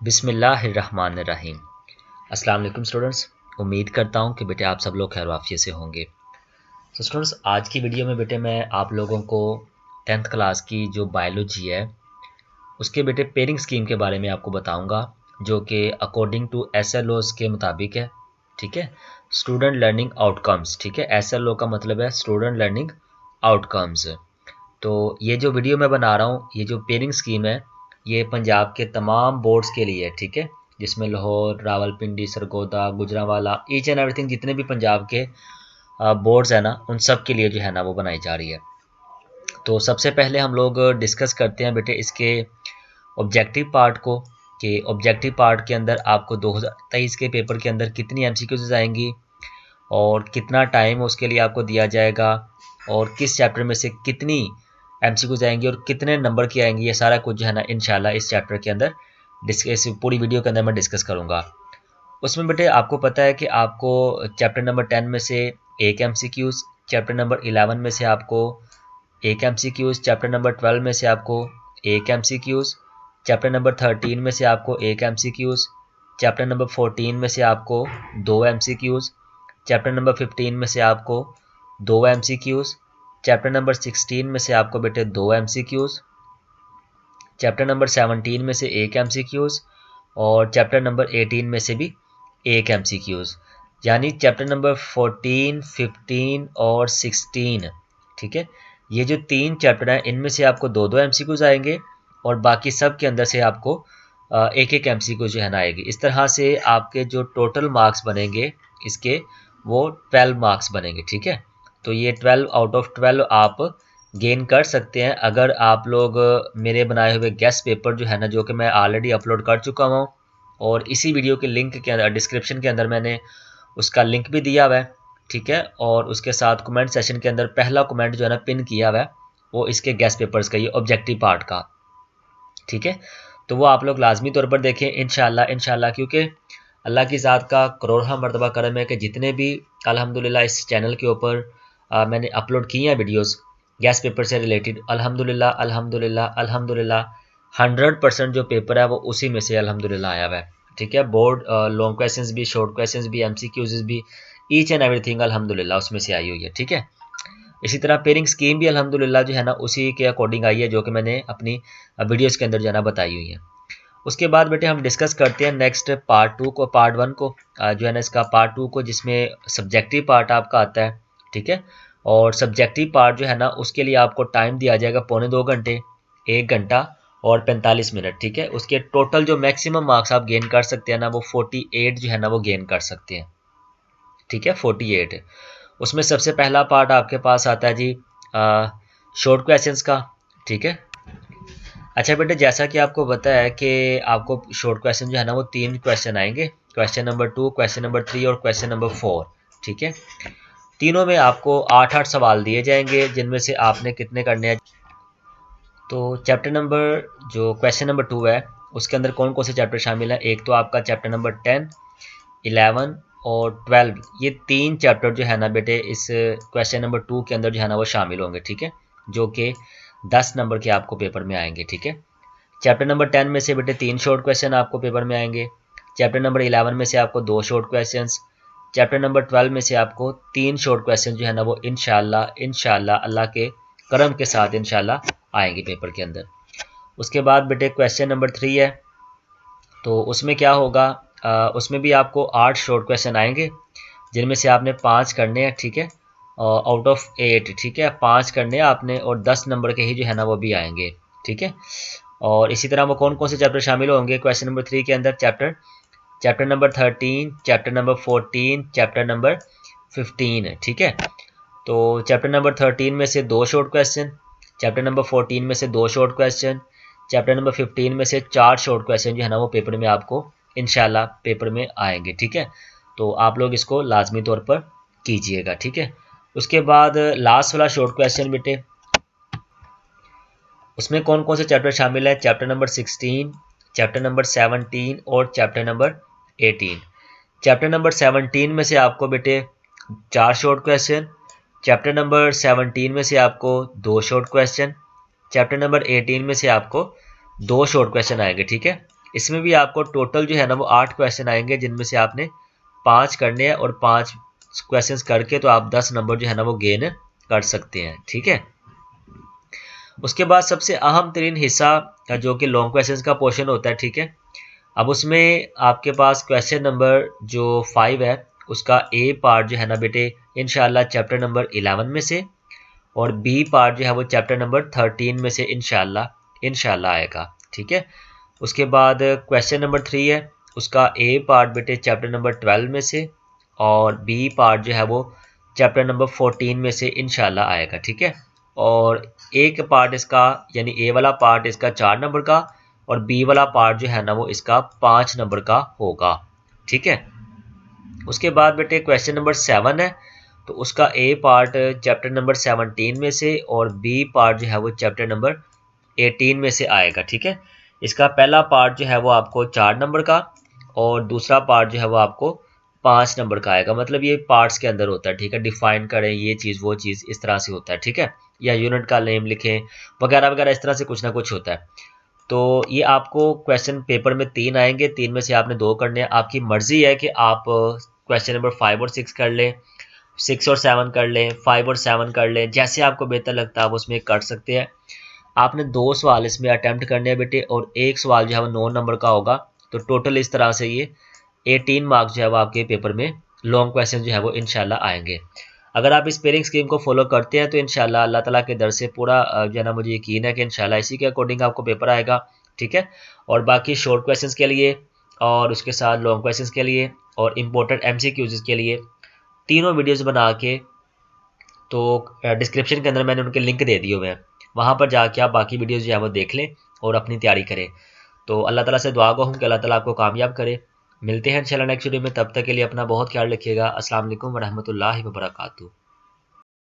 बिस्मिल्लाहिर्रहमानिर्रहीम। अस्सलाम वालेकुम स्टूडेंट्स। उम्मीद करता हूँ कि बेटे आप सब लोग खैर आफियत से होंगे। तो स्टूडेंट्स, आज की वीडियो में बेटे मैं आप लोगों को 10th क्लास की जो बायोलॉजी है उसके बेटे पेयरिंग स्कीम के बारे में आपको बताऊंगा, जो कि अकॉर्डिंग टू SLOs के मुताबिक है। ठीक है, स्टूडेंट लर्निंग आउटकम्स। ठीक है, SLO का मतलब है स्टूडेंट लर्निंग आउटकम्स। तो ये जो वीडियो मैं बना रहा हूँ, ये जो पेयरिंग स्कीम है, ये पंजाब के तमाम बोर्ड्स के लिए है। ठीक है, जिसमें Lahore, Rawalpindi, Sargodha, Gujranwala, each and everything, जितने भी पंजाब के बोर्ड्स हैं ना, उन सब के लिए जो है ना वो बनाई जा रही है। तो सबसे पहले हम लोग डिस्कस करते हैं बेटे इसके ऑब्जेक्टिव पार्ट को, कि ऑब्जेक्टिव पार्ट के अंदर आपको 2023 के पेपर के अंदर कितनी MCQs आएंगी और कितना टाइम उसके लिए आपको दिया जाएगा और किस चैप्टर में से कितनी MCQs आएंगी और कितने नंबर की आएंगी, ये सारा कुछ जो है ना इंशाल्लाह इस चैप्टर के अंदर इस पूरी वीडियो के अंदर मैं डिस्कस करूँगा। उसमें बेटे आपको पता है कि आपको चैप्टर नंबर 10 में से एक MCQs, चैप्टर नंबर 11 में से आपको एक MCQs, चैप्टर नंबर 12 में से आपको एक MCQs, चैप्टर नंबर 13 में से आपको एक MCQs, चैप्टर नंबर 14 में से आपको दो MCQs, चैप्टर नंबर 15 में से आपको दो MCQs, चैप्टर नंबर 16 में से आपको बेटे दो MCQs, चैप्टर नंबर 17 में से एक MCQs और चैप्टर नंबर 18 में से भी एक MCQs। यानी चैप्टर नंबर 14, 15 और 16, ठीक है, ये जो तीन चैप्टर हैं इनमें से आपको दो दो MCQs आएंगे और बाकी सब के अंदर से आपको एक एक MCQ जो है ना आएगी। इस तरह से आपके जो टोटल मार्क्स बनेंगे इसके, वो 12 मार्क्स बनेंगे। ठीक है, तो ये 12 आउट ऑफ 12 आप गेन कर सकते हैं अगर आप लोग मेरे बनाए हुए गेस्ट पेपर जो है ना, जो कि मैं ऑलरेडी अपलोड कर चुका हूँ और इसी वीडियो के लिंक के अंदर डिस्क्रिप्शन के अंदर मैंने उसका लिंक भी दिया हुआ है। ठीक है, और उसके साथ कमेंट सेशन के अंदर पहला कमेंट जो है ना पिन किया हुआ है, वो इसके गेस्ट पेपर्स का, ये ऑब्जेक्टिव पार्ट का। ठीक है, तो वो आप लोग लाजमी तौर पर देखें इंशाल्लाह, क्योंकि अल्लाह की ज़ात का करोड़ों मरतबा करम है कि जितने भी अल्हम्दुलिल्लाह इस चैनल के ऊपर मैंने अपलोड किए हैं वीडियोस गैस पेपर से रिलेटेड, अल्हम्दुलिल्लाह 100% जो पेपर है वो उसी में से अल्हम्दुलिल्लाह आया हुआ है। ठीक है, बोर्ड लॉन्ग क्वेश्चंस भी, शॉर्ट क्वेश्चंस भी, MCQs भी, ईच एंड एवरीथिंग अल्हम्दुलिल्लाह उसमें से आई हुई है। ठीक है, इसी तरह पेयरिंग स्कीम भी अल्हम्दुलिल्लाह जो है ना उसी के अकॉर्डिंग आई है, जो कि मैंने अपनी वीडियोस के अंदर जो है ना बताई हुई है। उसके बाद बेटे हम डिस्कस करते हैं नेक्स्ट पार्ट 2 को, पार्ट 1 को जो है ना इसका पार्ट 2 को, जिसमें सब्जेक्टिव पार्ट आपका आता है। ठीक है, और सब्जेक्टिव पार्ट जो है ना उसके लिए आपको टाइम दिया जाएगा 2.25 घंटे, 1 घंटा और 45 मिनट। ठीक है, उसके टोटल जो मैक्सिमम मार्क्स आप गेन कर सकते हैं ना, वो 48 जो है ना वो गेन कर सकते हैं। ठीक है, 48। उसमें सबसे पहला पार्ट आपके पास आता है जी शॉर्ट क्वेश्चंस का। ठीक है, अच्छा बेटे, जैसा कि आपको पता है कि आपको शॉर्ट क्वेश्चन जो है ना वो 3 क्वेश्चन आएंगे, क्वेश्चन नंबर 2, क्वेश्चन नंबर 3 और क्वेश्चन नंबर 4। ठीक है, तीनों में आपको 8-8 सवाल दिए जाएंगे, जिनमें से आपने कितने करने हैं। तो चैप्टर नंबर जो क्वेश्चन नंबर 2 है उसके अंदर कौन कौन से चैप्टर शामिल हैं? एक तो आपका चैप्टर नंबर 10, 11 और 12, ये 3 चैप्टर जो है ना बेटे इस क्वेश्चन नंबर 2 के अंदर जो है ना वो शामिल होंगे। ठीक है, जो कि 10 नंबर के आपको पेपर में आएंगे। ठीक है, चैप्टर नंबर 10 में से बेटे 3 शॉर्ट क्वेश्चन आपको पेपर में आएंगे, चैप्टर नंबर 11 में से आपको 2 शॉर्ट क्वेश्चंस, चैप्टर नंबर 12 में से आपको 3 शॉर्ट क्वेश्चन जो है ना वो इंशाल्लाह अल्लाह के करम के साथ इंशाल्लाह आएंगे पेपर के अंदर। उसके बाद बेटे क्वेश्चन नंबर 3 है, तो उसमें क्या होगा, उसमें भी आपको 8 शॉर्ट क्वेश्चन आएंगे, जिनमें से आपने 5 करने हैं। ठीक है, आउट ऑफ 8। ठीक है, 5 करने हैं आपने और 10 नंबर के ही जो है ना वो भी आएंगे। ठीक है, और इसी तरह वो कौन कौन से चैप्टर शामिल होंगे क्वेश्चन नंबर 3 के अंदर? Chapter number 13, chapter number 14, chapter number 15। ठीक है, तो चैप्टर नंबर 13 में से 2 शॉर्ट क्वेश्चन, चैप्टर नंबर 14 में से 2 शॉर्ट क्वेश्चन, चैप्टर नंबर 15 में से 4 शॉर्ट क्वेश्चन जो है ना वो पेपर में आपको इंशाल्लाह पेपर में आएंगे। ठीक है, तो आप लोग इसको लाजमी तौर पर कीजिएगा। ठीक है, उसके बाद लास्ट वाला शॉर्ट क्वेश्चन बेटे, उसमें कौन कौन से चैप्टर शामिल है? चैप्टर नंबर 16, चैप्टर नंबर 17 और चैप्टर नंबर 18। चैप्टर नंबर 17 में से आपको बेटे 4 शॉर्ट क्वेश्चन, चैप्टर नंबर 17 में से आपको 2 शॉर्ट क्वेश्चन, चैप्टर नंबर 18 में से आपको 2 शॉर्ट क्वेश्चन आएंगे। ठीक है, इसमें भी आपको टोटल जो है ना वो 8 क्वेश्चन आएंगे, जिनमें से आपने 5 करने हैं और 5 क्वेश्चंस करके तो आप 10 नंबर जो है ना वो गेन कर सकते हैं। ठीक है, उसके बाद सबसे अहम तरीन हिस्सा जो कि लॉन्ग क्वेश्चंस का पोर्शन होता है। ठीक है, अब उसमें आपके पास क्वेश्चन नंबर जो 5 है उसका ए पार्ट जो है ना बेटे इंशाल्लाह चैप्टर नंबर 11 में से, और बी पार्ट जो है वो चैप्टर नंबर 13 में से इंशाल्लाह आएगा। ठीक है, उसके बाद क्वेश्चन नंबर 3 है, उसका ए पार्ट बेटे चैप्टर नंबर 12 में से, और बी पार्ट जो है वो चैप्टर नंबर 14 में से इंशाल्लाह आएगा। ठीक है, और एक पार्ट इसका यानी ए वाला पार्ट इसका 4 नंबर का, और बी वाला पार्ट जो है ना वो इसका 5 नंबर का होगा। ठीक है, उसके बाद बेटे क्वेश्चन नंबर 7 है, तो उसका ए पार्ट चैप्टर नंबर 17 में से, और बी पार्ट जो है वो चैप्टर नंबर 18 में से आएगा। ठीक है, इसका पहला पार्ट जो है वो आपको 4 नंबर का, और दूसरा पार्ट जो है वो आपको 5 नंबर का आएगा। मतलब ये पार्ट्स के अंदर होता है। ठीक है, डिफाइन करें ये चीज़ वो चीज़, इस तरह से होता है। ठीक है, या यूनिट का नेम लिखें वगैरह वगैरह, इस तरह से कुछ ना कुछ होता है। तो ये आपको क्वेश्चन पेपर में 3 आएंगे, 3 में से आपने 2 करने हैं। आपकी मर्जी है कि आप क्वेश्चन नंबर 5 और 6 कर लें, 6 और 7 कर लें, 5 और 7 कर लें, जैसे आपको बेहतर लगता है आप उसमें कर सकते हैं। आपने 2 सवाल इसमें अटैम्प्ट करने हैं बेटे, और एक सवाल जो है वो 9 नंबर का होगा। तो टोटल इस तरह से ये 18 मार्क्स जो है वो आपके पेपर में लॉन्ग क्वेश्चन जो है वो इंशाल्लाह आएंगे। अगर आप इस पेयरिंग स्कीम को फॉलो करते हैं तो इंशाल्लाह अल्लाह ताला के दर से पूरा जो है ना मुझे यकीन है कि इंशाल्लाह इसी के अकॉर्डिंग आपको पेपर आएगा। ठीक है, और बाकी शॉर्ट क्वेश्चंस के लिए और उसके साथ लॉन्ग क्वेश्चंस के लिए और इम्पोर्टेंट एमसीक्यूज के लिए तीनों वीडियोस बना के तो डिस्क्रिप्शन के अंदर मैंने उनके लिंक दे दिए हुए हैं, वहाँ पर जाके आप बाकी वीडियोस जो है वो देख लें और अपनी तैयारी करें। तो अल्लाह ताला से दुआ गो हूँ कि अल्लाह ताला आपको कामयाब करे। मिलते हैं इंशाल्लाह नेक्स्ट वीडियो में, तब तक के लिए अपना बहुत ख्याल रखिएगा। अस्सलाम वालेकुम व रहमतुल्लाहि व बरकातुहू।